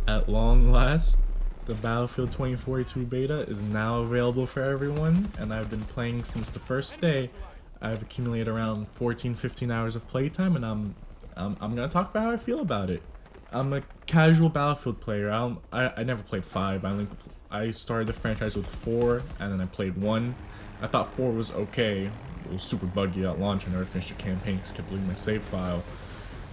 At long last, the Battlefield 2042 beta is now available for everyone, and I've been playing since the first day. I've accumulated around 14-15 hours of playtime, and I'm gonna talk about how I feel about it. I'm a casual Battlefield player. I never played 5. I started the franchise with 4, and then I played 1. I thought 4 was okay. It was super buggy at launch. I never finished the campaign because I kept deleting my save file.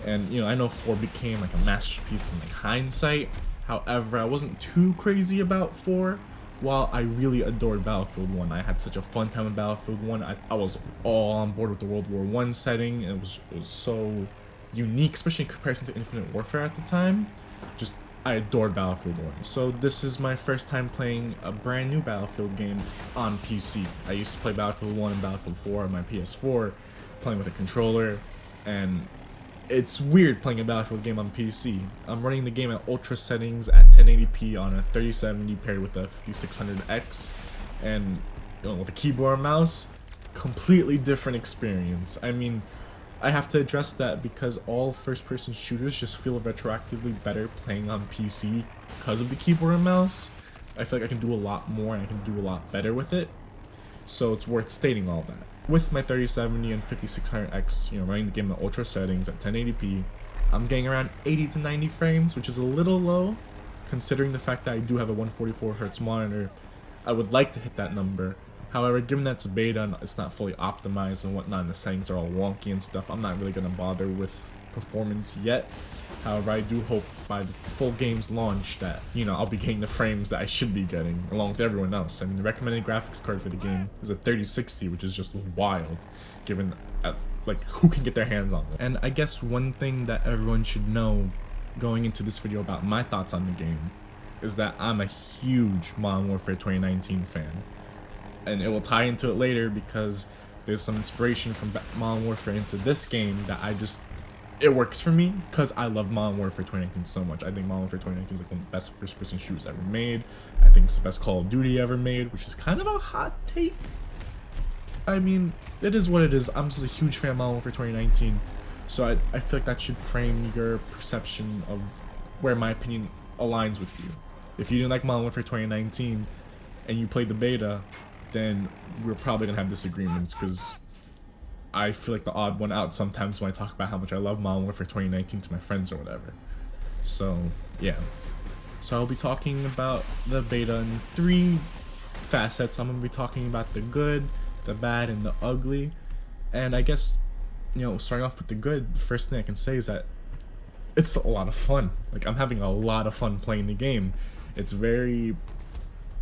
And I know 4 became like a masterpiece in like hindsight. However, I wasn't too crazy about 4. While I really adored Battlefield 1, I had such a fun time in Battlefield 1. I was all on board with the World War 1 setting. It was so unique, especially in comparison to Infinite Warfare at the time. Just, I adored Battlefield 1. So this is my first time playing a brand new Battlefield game on PC. I used to play Battlefield 1 and Battlefield 4 on my PS4, playing with a controller, and it's weird playing a Battlefield game on PC. I'm running the game at ultra settings at 1080p on a 3070 paired with a 5600X, and with a keyboard and mouse, completely different experience. I mean, I have to address that because all first-person shooters just feel retroactively better playing on PC because of the keyboard and mouse. I feel like I can do a lot more and I can do a lot better with it, so it's worth stating all that. With my 3070 and 5600X, running the game at ultra settings at 1080p, I'm getting around 80 to 90 frames, which is a little low, considering the fact that I do have a 144Hz monitor. I would like to hit that number. However, given that it's a beta and it's not fully optimized and whatnot, and the settings are all wonky and stuff, I'm not really going to bother with performance yet. However, I do hope by the full game's launch that, I'll be getting the frames that I should be getting, along with everyone else. I mean, the recommended graphics card for the game is a 3060, which is just wild, given, who can get their hands on it. And I guess one thing that everyone should know going into this video about my thoughts on the game is that I'm a huge Modern Warfare 2019 fan. And it will tie into it later because there's some inspiration from Modern Warfare into this game that it works for me because I love Modern Warfare 2019 so much. I think Modern Warfare 2019 is like one of the best first-person shooters ever made. I think it's the best Call of Duty ever made, which is kind of a hot take. I mean, it is what it is. I'm just a huge fan of Modern Warfare 2019, so I feel like that should frame your perception of where my opinion aligns with you. If you didn't like Modern Warfare 2019 and you played the beta, then we're probably gonna have disagreements because I feel like the odd one out sometimes when I talk about how much I love Modern Warfare 2019 to my friends or whatever. So, yeah. So I'll be talking about the beta in 3 facets. I'm gonna be talking about the good, the bad, and the ugly. And I guess, starting off with the good, the first thing I can say is that it's a lot of fun. Like, I'm having a lot of fun playing the game. It's very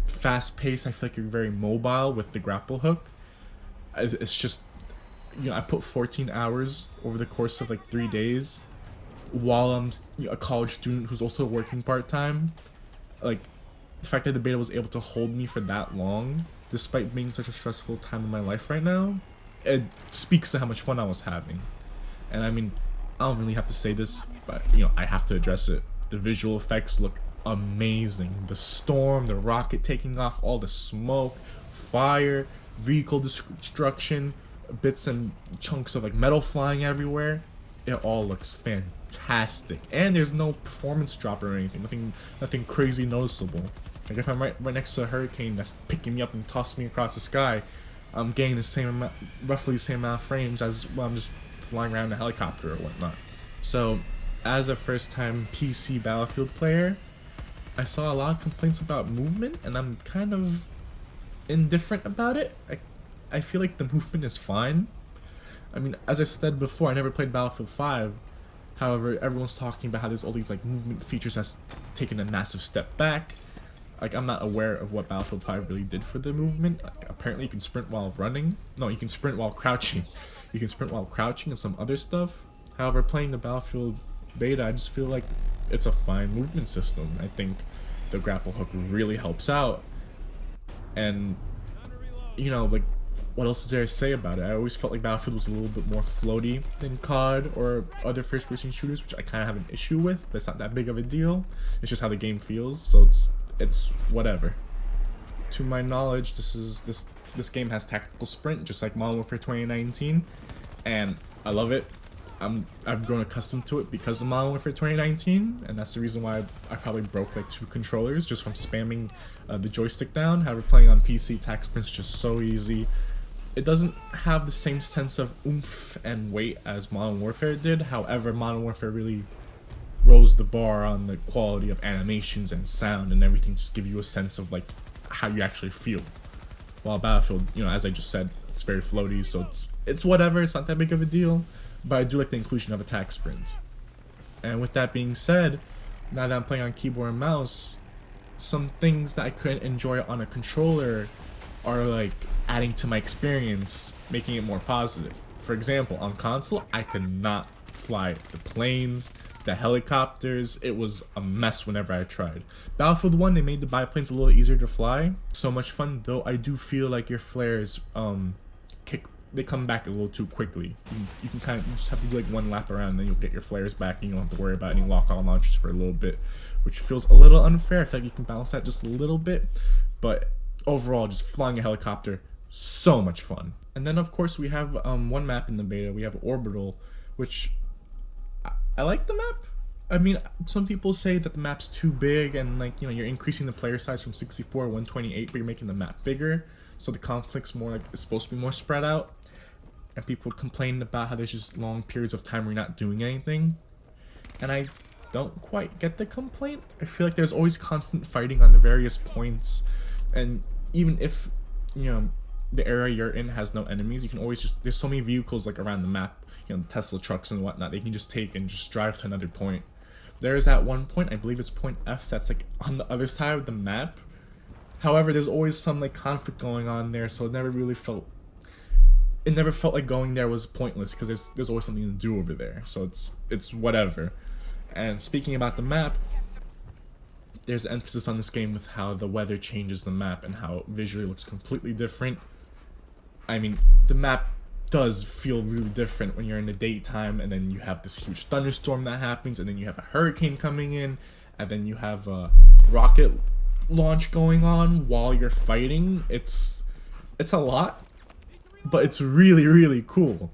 fast paced. I feel like you're very mobile with the grapple hook. It's just, I put 14 hours over the course of like 3 days while I'm a college student who's also working part-time. Like, the fact that the beta was able to hold me for that long despite being such a stressful time in my life right now, it speaks to how much fun I was having. And I mean, I don't really have to say this, but I have to address it. The visual effects look amazing. The storm, the rocket taking off, all the smoke, fire, vehicle destruction, bits and chunks of like metal flying everywhere. It all looks fantastic, and there's no performance drop or anything. Nothing crazy noticeable. Like, if I'm right next to a hurricane that's picking me up and tossing me across the sky, I'm getting the same amount, roughly the same amount of frames as when I'm just flying around in a helicopter or whatnot. So, as a first-time PC Battlefield player, I saw a lot of complaints about movement, and I'm kind of indifferent about it. I feel like the movement is fine. I mean, as I said before, I never played Battlefield 5. However, everyone's talking about how there's all these like movement features that's taken a massive step back. Like, I'm not aware of what Battlefield 5 really did for the movement. Like, apparently you can sprint while running. No, you can sprint while crouching. You can sprint while crouching and some other stuff. However, playing the Battlefield beta, I just feel like it's a fine movement system. I think the grapple hook really helps out. And, like, what else is there to say about it? I always felt like Battlefield was a little bit more floaty than COD or other first-person shooters, which I kind of have an issue with, but it's not that big of a deal. It's just how the game feels, so it's whatever. To my knowledge, this game has tactical sprint, just like Modern Warfare 2019, and I love it. I've grown accustomed to it because of Modern Warfare 2019, and that's the reason why I probably broke like 2 controllers just from spamming the joystick down. However, playing on PC, attack sprint's just so easy. It doesn't have the same sense of oomph and weight as Modern Warfare did. However, Modern Warfare really rose the bar on the quality of animations and sound and everything, just give you a sense of like how you actually feel. While Battlefield, you know, as I just said, it's very floaty, so it's whatever, it's not that big of a deal. But I do like the inclusion of attack sprint. And with that being said, now that I'm playing on keyboard and mouse, some things that I couldn't enjoy on a controller are like adding to my experience, making it more positive. For example, on console, I could not fly the planes, the helicopters. It was a mess whenever I tried. Battlefield 1, they made the biplanes a little easier to fly. So much fun, though I do feel like your flares they come back a little too quickly. You can kind of just have to do like 1 lap around, and then you'll get your flares back, and you don't have to worry about any lock-on launches for a little bit, which feels a little unfair. I feel like you can balance that just a little bit, but overall, just flying a helicopter, so much fun. And then of course we have one map in the beta. We have Orbital, which I like the map. I mean, some people say that the map's too big, and like, you know, you're increasing the player size from 64 to 128, but you're making the map bigger, so the conflict's more like, it's supposed to be more spread out. And people complain about how there's just long periods of time where you're not doing anything, and I don't quite get the complaint. I feel like there's always constant fighting on the various points, and even if, you know, the area you're in has no enemies, you can always just, there's so many vehicles like around the map, you know, Tesla trucks and whatnot, they can just take and just drive to another point. There's at one point, I believe it's point F, that's like on the other side of the map. However, there's always some like conflict going on there, so it never felt like going there was pointless, because there's always something to do over there, so it's whatever. And speaking about the map, there's emphasis on this game with how the weather changes the map and how it visually looks completely different. I mean, the map does feel really different when you're in the daytime, and then you have this huge thunderstorm that happens, and then you have a hurricane coming in, and then you have a rocket launch going on while you're fighting. It's a lot, but it's really, really cool.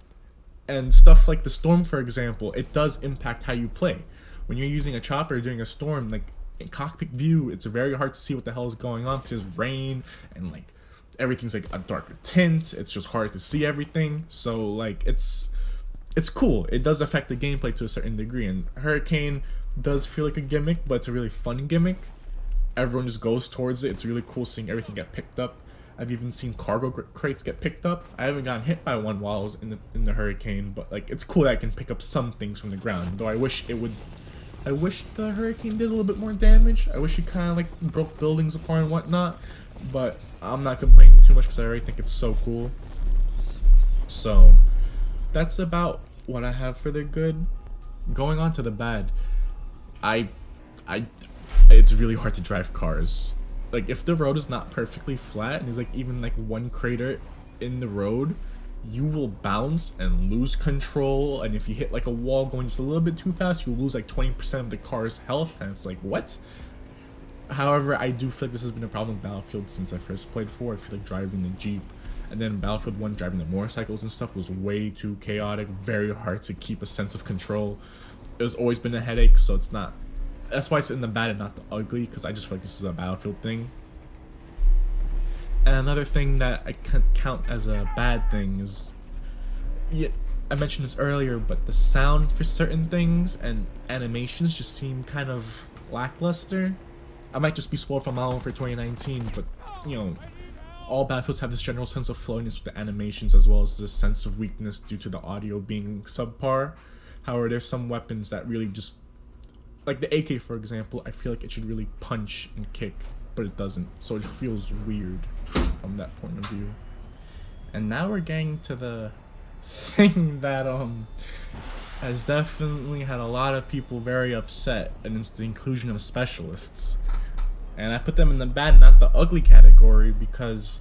And stuff like the storm, for example, it does impact how you play. When you're using a chopper during a storm, like in cockpit view, it's very hard to see what the hell is going on, because there's rain and like everything's like a darker tint. It's just hard to see everything. So like it's cool. It does affect the gameplay to a certain degree, and Hurricane does feel like a gimmick, but it's a really fun gimmick. Everyone just goes towards it. It's really cool seeing everything get picked up. I've even seen cargo crates get picked up. I haven't gotten hit by one while I was in the Hurricane, but like it's cool that I can pick up some things from the ground. Though I wish the Hurricane did a little bit more damage. I wish it kind of like broke buildings apart and whatnot. But I'm not complaining too much because I already think it's so cool. So that's about what I have for the good. Going on to the bad, it's really hard to drive cars. Like if the road is not perfectly flat and there's like even like one crater in the road, you will bounce and lose control, and if you hit like a wall going just a little bit too fast, you'll lose like 20% of the car's health, and it's like, what? However, I do feel like this has been a problem with Battlefield since I first played 4. I feel like driving the Jeep, and then Battlefield 1 driving the motorcycles and stuff was way too chaotic, very hard to keep a sense of control. It's always been a headache, so it's not, that's why it's in the bad and not the ugly, because I just feel like this is a Battlefield thing. And another thing that I can count as a bad thing is, yeah, I mentioned this earlier, but the sound for certain things and animations just seem kind of lackluster. I might just be spoiled from Modern Warfare 2019, but you know, all Battlefields have this general sense of flowiness with the animations, as well as this sense of weakness due to the audio being subpar. However, there's some weapons that really just, like the AK for example, I feel like it should really punch and kick, but it doesn't, so it feels weird from that point of view. And now we're getting to the thing that has definitely had a lot of people very upset, and it's the inclusion of specialists. And I put them in the bad, not the ugly category, because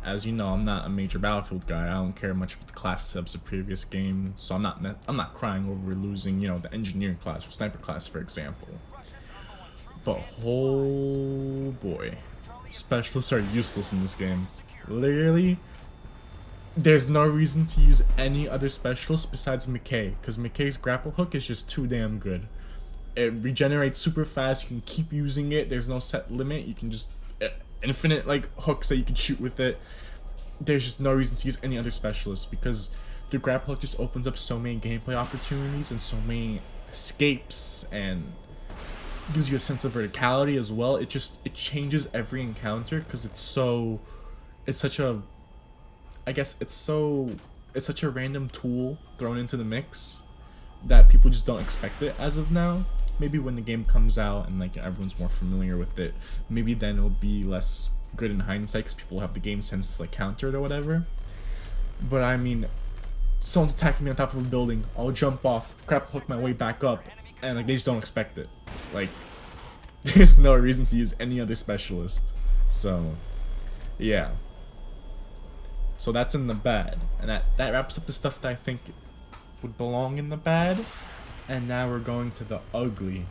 as you know, I'm not a major Battlefield guy. I don't care much about the class setups of previous game, so I'm not crying over losing, you know, the engineering class or sniper class, for example. But oh boy, specialists are useless in this game. Literally, there's no reason to use any other specialist besides McKay, because McKay's grapple hook is just too damn good. It regenerates super fast. You can keep using it. There's no set limit. You can just infinite like hooks that you can shoot with it. There's just no reason to use any other specialist, because the grapple hook just opens up so many gameplay opportunities and so many escapes, and gives you a sense of verticality as well. It changes every encounter, because it's such a, I guess it's such a random tool thrown into the mix that people just don't expect it as of now. Maybe when the game comes out and like everyone's more familiar with it, maybe then it'll be less good in hindsight, because people have the game sense to like counter it or whatever. But I mean, someone's attacking me on top of a building, I'll jump off, grapple hook my way back up, and like they just don't expect it. Like, there's no reason to use any other specialist. So yeah, so that's in the bad, and that wraps up the stuff that I think would belong in the bad. And now we're going to the ugly,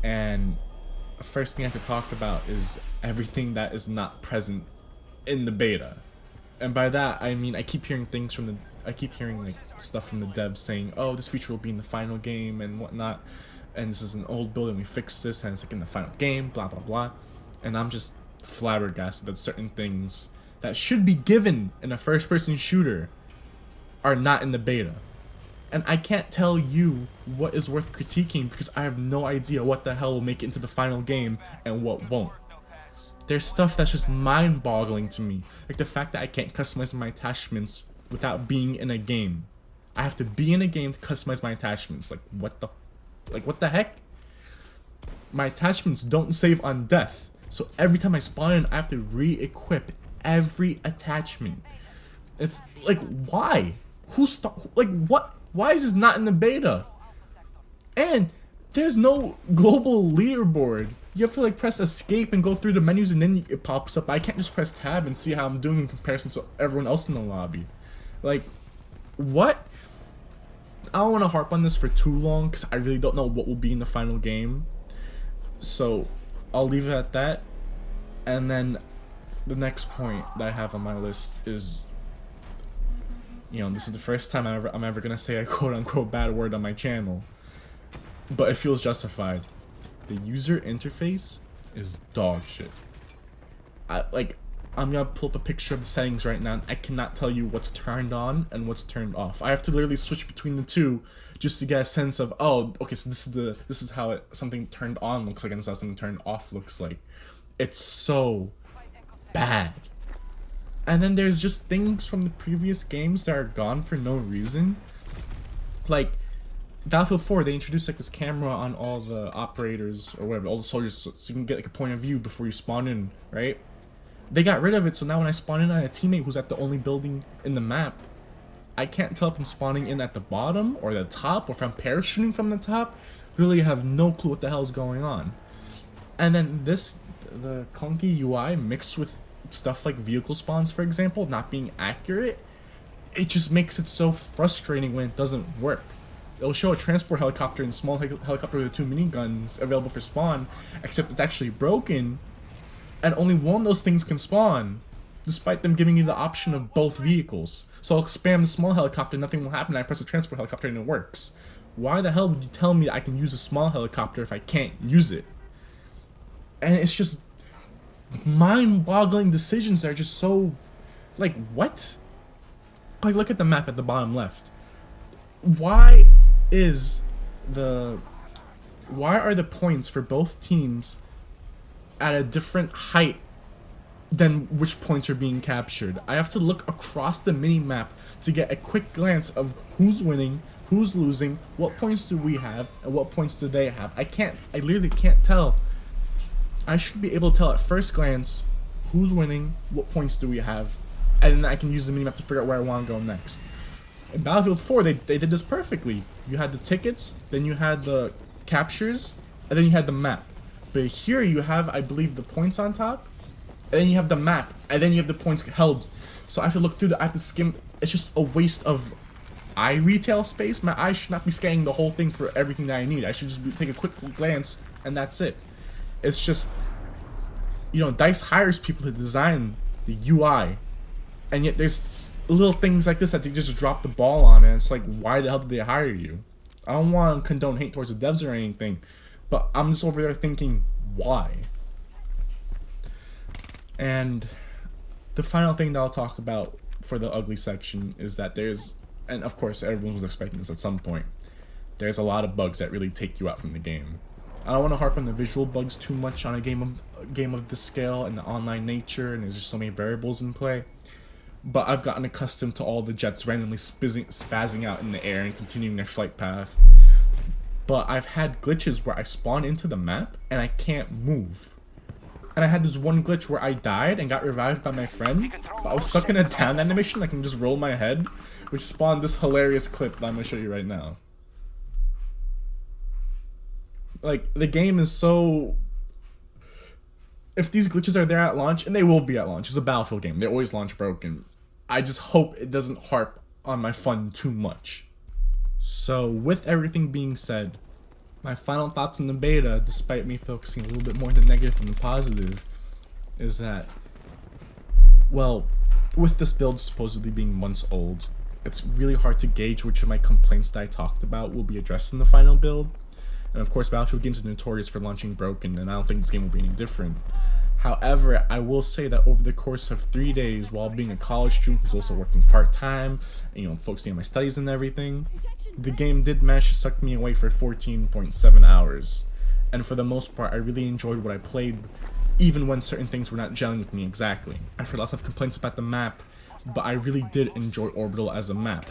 and the first thing I have to talk about is everything that is not present in the beta. And by that I mean I keep hearing like stuff from the devs saying, oh, this feature will be in the final game and whatnot, and this is an old build and we fixed this and it's like in the final game, blah blah blah. And I'm just flabbergasted that certain things that should be given in a first-person shooter are not in the beta. And I can't tell you what is worth critiquing, because I have no idea what the hell will make it into the final game and what won't. There's stuff that's just mind-boggling to me, like the fact that I can't customize my attachments without being in a game. I have to be in a game to customize my attachments. Like what the heck? My attachments don't save on death, so every time I spawn in, I have to re-equip every attachment. It's like, why? What? Why is this not in the beta? And there's no global leaderboard. You have to like press escape and go through the menus, and then it pops up. I can't just press tab and see how I'm doing in comparison to everyone else in the lobby. Like, what? I don't want to harp on this for too long, because I really don't know what will be in the final game. So I'll leave it at that. And then the next point that I have on my list is, you know, this is the first time I'm ever gonna say a quote-unquote bad word on my channel, but it feels justified. The user interface is dog shit. I'm gonna pull up a picture of the settings right now, and I cannot tell you what's turned on and what's turned off. I have to literally switch between the two just to get a sense of, oh, okay, so this is how something turned on looks like, and this is how something turned off looks like. It's so bad. And then there's just things from the previous games that are gone for no reason. Like, Battlefield 4, they introduced like this camera on all the operators, or whatever, all the soldiers, so you can get like a point of view before you spawn in, right? They got rid of it, so now when I spawn in on a teammate who's at the only building in the map, I can't tell if I'm spawning in at the bottom or the top, or if I'm parachuting from the top. Really have no clue what the hell is going on. And then the clunky UI mixed with stuff like vehicle spawns, for example, not being accurate, it just makes it so frustrating when it doesn't work. It'll show a transport helicopter and small helicopter with 2 miniguns available for spawn, except it's actually broken, and only one of those things can spawn, despite them giving you the option of both vehicles. So I'll spam the small helicopter, nothing will happen, I press the transport helicopter and it works. Why the hell would you tell me I can use a small helicopter if I can't use it? And it's just mind-boggling decisions that are just so, like, what? Like, look at the map at the bottom left. Why are the points for both teams at a different height than which points are being captured? I have to look across the mini-map to get a quick glance of who's winning, who's losing, what points do we have, and what points do they have. I literally can't tell. I should be able to tell at first glance who's winning, what points do we have, and then I can use the minimap to figure out where I want to go next. In Battlefield 4, they did this perfectly. You had the tickets, then you had the captures, and then you had the map. But here you have, I believe, the points on top, and then you have the map, and then you have the points held. So I have to look through I have to skim. It's just a waste of eye retail space. My eyes should not be scanning the whole thing for everything that I need. I should just take a quick glance, and that's it. It's just, you know, DICE hires people to design the UI, And yet there's little things like this that they just drop the ball on, and it's like, why the hell did they hire you? I don't want to condone hate towards the devs or anything, but I'm just over there thinking, why? And the final thing that I'll talk about for the ugly section is that there's, and of course everyone was expecting this at some point, there's a lot of bugs that really take you out from the game. I don't want to harp on the visual bugs too much on a game of this scale and the online nature, and there's just so many variables in play. But I've gotten accustomed to all the jets randomly spazzing out in the air and continuing their flight path. But I've had glitches where I spawn into the map and I can't move. And I had this one glitch where I died and got revived by my friend, but I was stuck in a down animation. I can just roll my head, which spawned this hilarious clip that I'm going to show you right now. Like, the game is so... If these glitches are there at launch, and they will be at launch, it's a Battlefield game, they always launch broken. I just hope it doesn't harp on my fun too much. So, with everything being said, my final thoughts on the beta, despite me focusing a little bit more on the negative than the positive, is that, well, with this build supposedly being months old, it's really hard to gauge which of my complaints that I talked about will be addressed in the final build. And of course, Battlefield games are notorious for launching broken, and I don't think this game will be any different. However, I will say that over the course of 3 days, while being a college student who's also working part-time, and, you know, focusing on my studies and everything, the game did manage to suck me away for 14.7 hours. And for the most part, I really enjoyed what I played, even when certain things were not gelling with me exactly. I've heard lots of complaints about the map, but I really did enjoy Orbital as a map.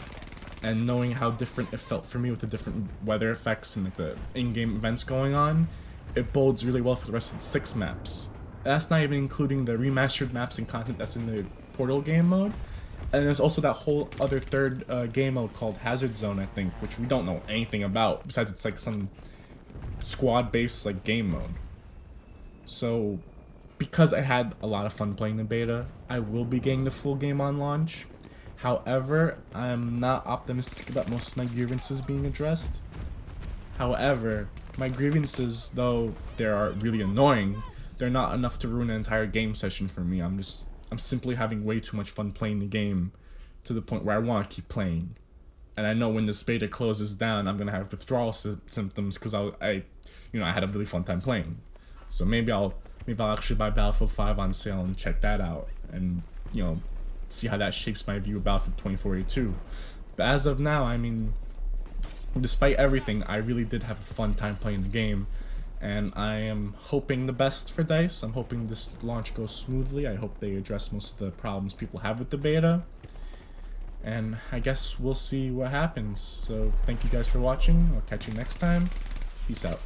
And knowing how different it felt for me with the different weather effects and like the in-game events going on, it bodes really well for the rest of the 6 maps. That's not even including the remastered maps and content that's in the Portal game mode. And there's also that whole other third game mode called Hazard Zone, I think, which we don't know anything about, besides it's like some squad-based like game mode. So, because I had a lot of fun playing the beta, I will be getting the full game on launch. However, I'm not optimistic about most of my grievances being addressed. However, my grievances, though they are really annoying, they're not enough to ruin an entire game session for me. I'm simply having way too much fun playing the game to the point where I want to keep playing. And I know when this beta closes down, I'm gonna have withdrawal symptoms because I had a really fun time playing. So maybe I'll actually buy Battlefield 5 on sale and check that out, and see how that shapes my view of Battlefield 2042. But as of now, I mean, despite everything, I really did have a fun time playing the game. And I am hoping the best for DICE. I'm hoping this launch goes smoothly. I hope they address most of the problems people have with the beta. And I guess we'll see what happens. So thank you guys for watching. I'll catch you next time. Peace out.